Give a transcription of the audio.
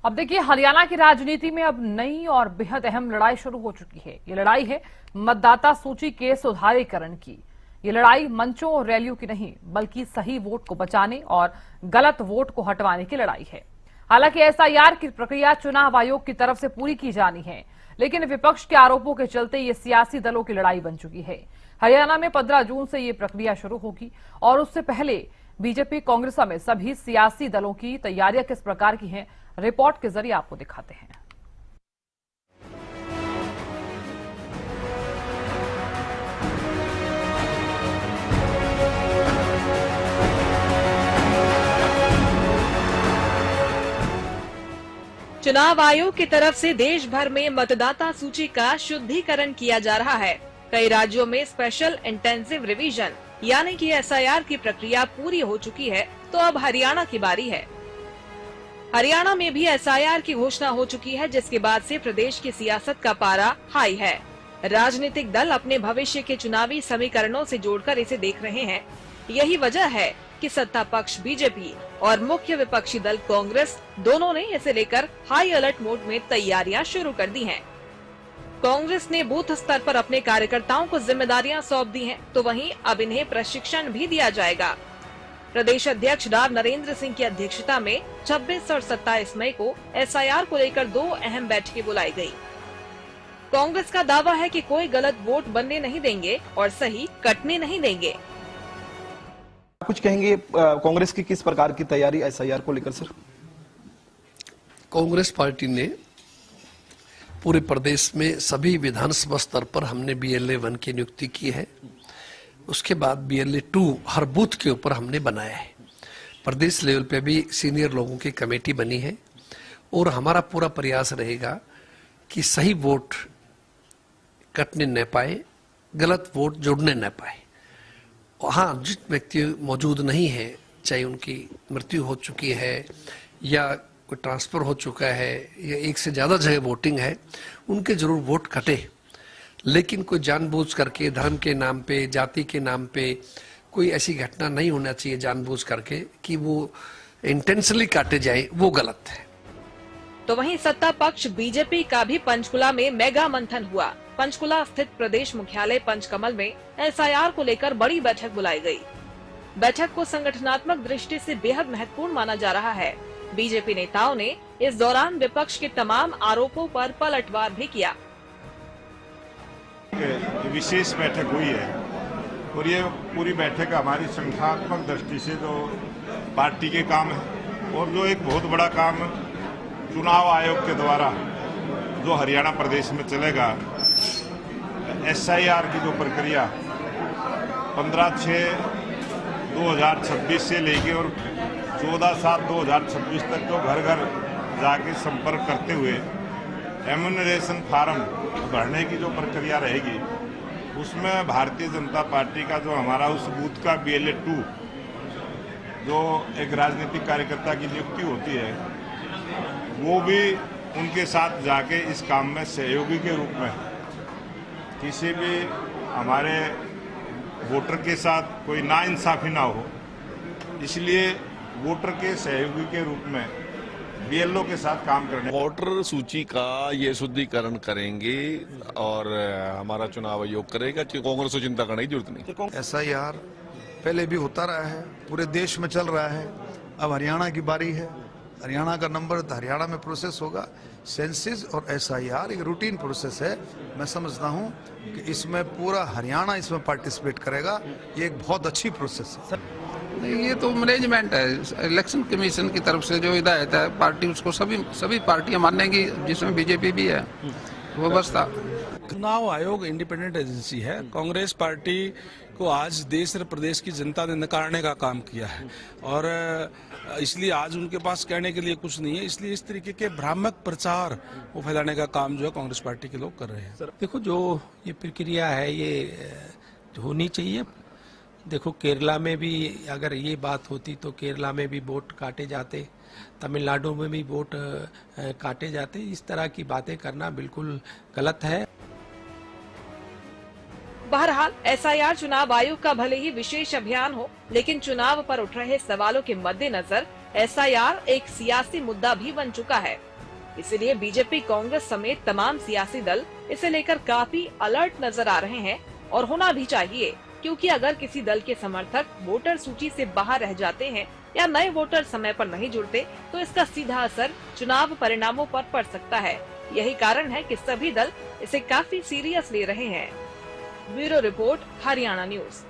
अब देखिए, हरियाणा की राजनीति में अब नई और बेहद अहम लड़ाई शुरू हो चुकी है। ये लड़ाई है मतदाता सूची के सुधारीकरण की। ये लड़ाई मंचों और रैलियों की नहीं, बल्कि सही वोट को बचाने और गलत वोट को हटवाने की लड़ाई है। हालांकि एसआईआर की प्रक्रिया चुनाव आयोग की तरफ से पूरी की जानी है, लेकिन विपक्ष के आरोपों के चलते ये सियासी दलों की लड़ाई बन चुकी है। हरियाणा में 15 जून से ये प्रक्रिया शुरू होगी और उससे पहले बीजेपी, कांग्रेस समेत सभी सियासी दलों की तैयारियां किस प्रकार की हैं, रिपोर्ट के जरिए आपको दिखाते हैं। चुनाव आयोग की तरफ से देश भर में मतदाता सूची का शुद्धिकरण किया जा रहा है। कई राज्यों में स्पेशल इंटेंसिव रिवीजन यानी कि एसआईआर की प्रक्रिया पूरी हो चुकी है, तो अब हरियाणा की बारी है। हरियाणा में भी एसआईआर की घोषणा हो चुकी है, जिसके बाद से प्रदेश की सियासत का पारा हाई है। राजनीतिक दल अपने भविष्य के चुनावी समीकरणों से जोड़कर इसे देख रहे हैं। यही वजह है कि सत्ता पक्ष बीजेपी और मुख्य विपक्षी दल कांग्रेस दोनों ने इसे लेकर हाई अलर्ट मोड में तैयारियां शुरू कर दी हैं। कांग्रेस ने बूथ स्तर पर अपने कार्यकर्ताओं को जिम्मेदारियां सौंप दी हैं, तो वहीं अब इन्हें प्रशिक्षण भी दिया जाएगा। प्रदेश अध्यक्ष राव नरेंद्र सिंह की अध्यक्षता में 26 और 27 मई को एसआईआर को लेकर 2 अहम बैठकें बुलाई गई। कांग्रेस का दावा है कि कोई गलत वोट बनने नहीं देंगे और सही कटने नहीं देंगे। कुछ कहेंगे कांग्रेस की किस प्रकार की तैयारी एसआईआर को लेकर? सर, कांग्रेस पार्टी ने पूरे प्रदेश में सभी विधानसभा स्तर पर हमने BLA 1 की नियुक्ति की है। उसके बाद BLA 2 हर बूथ के ऊपर हमने बनाया है। प्रदेश लेवल पे भी सीनियर लोगों की कमेटी बनी है और हमारा पूरा प्रयास रहेगा कि सही वोट कटने न पाए, गलत वोट जुड़ने न पाए। हाँ, जिस व्यक्ति मौजूद नहीं है, चाहे उनकी मृत्यु हो चुकी है या कोई ट्रांसफर हो चुका है या एक से ज्यादा जगह वोटिंग है, उनके जरूर वोट कटे। लेकिन कोई जानबूझ करके धर्म के नाम पे, जाति के नाम पे कोई ऐसी घटना नहीं होना चाहिए जानबूझ करके कि वो इंटेंशनली काटे जाए, वो गलत है। तो वहीं सत्ता पक्ष बीजेपी का भी पंचकुला में मेगा मंथन हुआ। पंचकुला स्थित प्रदेश मुख्यालय पंचकमल में एसआईआर को लेकर बड़ी बैठक बुलाई गई। बैठक को संगठनात्मक दृष्टि से बेहद महत्वपूर्ण माना जा रहा है। बीजेपी नेताओं ने इस दौरान विपक्ष के तमाम आरोपों पर पलटवार भी किया। विशेष बैठक हुई है और ये पूरी बैठक हमारी संगठनात्मक दृष्टि से जो पार्टी के काम है और जो एक बहुत बड़ा काम चुनाव आयोग के द्वारा जो हरियाणा प्रदेश में चलेगा, एसआईआर की जो प्रक्रिया 15/6/2026 से लेके और 14/7/2026 तक जो घर घर जाके संपर्क करते हुए एम्यूनरेशन फार्म भरने की जो प्रक्रिया रहेगी, उसमें भारतीय जनता पार्टी का जो हमारा उस बूथ का BLA 2 जो एक राजनीतिक कार्यकर्ता की नियुक्ति होती है, वो भी उनके साथ जाके इस काम में सहयोगी के रूप में किसी भी हमारे वोटर के साथ कोई नाइंसाफी ना हो, इसलिए वोटर के सहयोगी के रूप में BLO के साथ काम करने। वोटर सूची का ये शुद्धिकरण करेंगे और हमारा चुनाव आयोग करेगा कि कांग्रेस को चिंता करने की जरूरत नहीं। एसआईआर पहले भी होता रहा है, पूरे देश में चल रहा है। अब हरियाणा की बारी है। हरियाणा का नंबर तो हरियाणा में प्रोसेस होगा। सेंसिस और एसआईआर एक रूटीन प्रोसेस है। मैं समझता हूं कि इसमें पूरा हरियाणा इसमें पार्टिसिपेट करेगा। ये एक बहुत अच्छी प्रोसेस है। नहीं, ये तो मैनेजमेंट है। इलेक्शन कमीशन की तरफ से जो हिदायत है, पार्टी उसको सभी पार्टियां मानेंगी, जिसमें बीजेपी भी है, वो बस था। चुनाव आयोग इंडिपेंडेंट एजेंसी है। कांग्रेस पार्टी को आज देश और प्रदेश की जनता ने नकारने का काम किया है और इसलिए आज उनके पास कहने के लिए कुछ नहीं है। इसलिए इस तरीके के भ्रामक प्रचार वो फैलाने का काम जो है कांग्रेस पार्टी के लोग कर रहे हैं। देखो, जो ये प्रक्रिया है ये होनी चाहिए। देखो, केरला में भी अगर ये बात होती तो केरला में भी वोट काटे जाते, तमिलनाडु में भी वोट काटे जाते। इस तरह की बातें करना बिल्कुल गलत है। बहरहाल एसआईआर चुनाव आयोग का भले ही विशेष अभियान हो, लेकिन चुनाव पर उठ रहे सवालों के मद्देनजर एसआईआर एक सियासी मुद्दा भी बन चुका है। इसलिए बीजेपी, कांग्रेस समेत तमाम सियासी दल इसे लेकर काफी अलर्ट नजर आ रहे हैं और होना भी चाहिए, क्योंकि अगर किसी दल के समर्थक वोटर सूची से बाहर रह जाते हैं या नए वोटर समय पर नहीं जुड़ते तो इसका सीधा असर चुनाव परिणामों पर पड़ सकता है। यही कारण है कि सभी दल इसे काफी सीरियस ले रहे हैं। Bureau report, Haryana news.